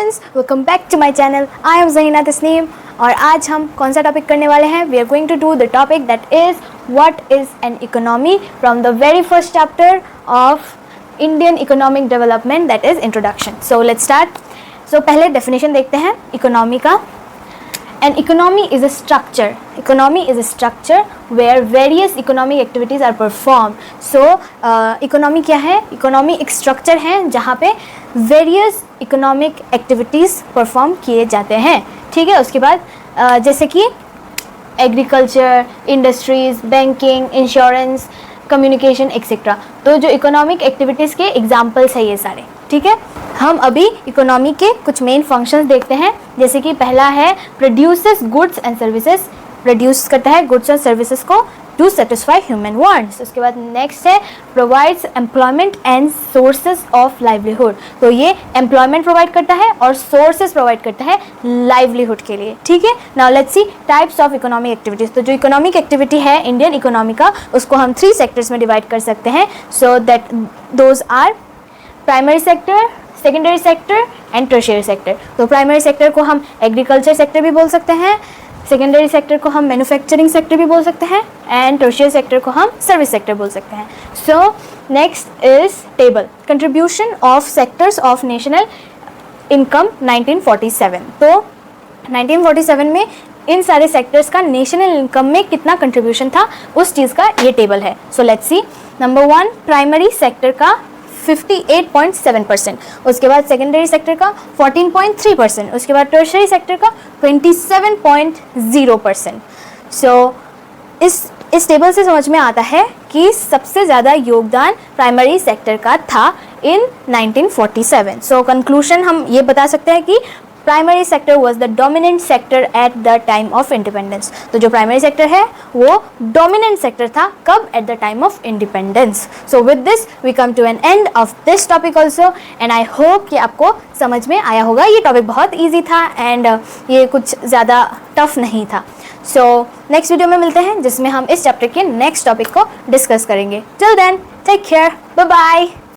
Friends, welcome back to my channel. I am Zaheena Tasneem और आज हम कौन सा टॉपिक करने वाले हैं? We are going to do the topic that is what is an economy from the very first chapter of Indian economic development, that is introduction. So let's start. So पहले definition देखते हैं economy का। An economy is a structure. Economy is a structure where various economic activities are performed. So, economy क्या है? Economy एक structure है जहाँ पे various economic activities perform किए जाते हैं। ठीक है, उसके बाद जैसे कि agriculture, industries, banking, insurance, communication etcetera. तो जो इकोनॉमिक एक्टिविटीज़ के एग्जाम्पल्स है ये सारे। ठीक है, हम अभी इकोनॉमी के कुछ मेन फंक्शंस देखते हैं। जैसे कि पहला है produces goods and services, produce करता है गुड्स और सर्विसेज को टू सेटिस्फाई ह्यूमन वांट्स। उसके बाद नेक्स्ट है provides employment and sources of livelihood. तो ये एम्प्लॉयमेंट प्रोवाइड करता है और सोर्सेज प्रोवाइड करता है लाइवलीहुड के लिए। ठीक है, now let's see types of economic activities. तो जो इकोनॉमिक एक्टिविटी है इंडियन इकोनॉमी का, उसको हम 3 सेक्टर्स में डिवाइड कर सकते हैं। So that those are primary sector, secondary sector and tertiary sector. तो प्राइमरी सेक्टर को हम एग्रीकल्चर सेक्टर भी बोल सकते हैं, सेकेंडरी सेक्टर को हम मैन्युफैक्चरिंग सेक्टर भी बोल सकते हैं एंड टर्शियरी सेक्टर को हम सर्विस सेक्टर बोल सकते हैं। So next is table contribution of sectors of national income 1947। तो 1947 में इन सारे सेक्टर्स का नेशनल इनकम में कितना कंट्रीब्यूशन था उस चीज़ का ये टेबल है। So let's see. Number 1 primary sector का 58.7%, उसके बाद सेकेंडरी सेक्टर का 14.3%, उसके बाद टर्शियरी सेक्टर का 27.0%। सो इस टेबल से समझ में आता है कि सबसे ज़्यादा योगदान प्राइमरी सेक्टर का था इन 1947। सो कंक्लूजन हम ये बता सकते हैं कि primary sector was the dominant sector eight the time of independence. तो जो प्राइमरी सेक्टर है वो डोमिनेंट सेक्टर था कब? At the time of independence. So with this we come to an end of this topic also and I hope कि आपको समझ में आया होगा। ये टॉपिक बहुत ईजी था एंड ये कुछ ज़्यादा टफ नहीं था। सो नेक्स्ट वीडियो में मिलते हैं जिसमें हम इस चैप्टर के नेक्स्ट टॉपिक को डिस्कस करेंगे। Till then take care, bye bye.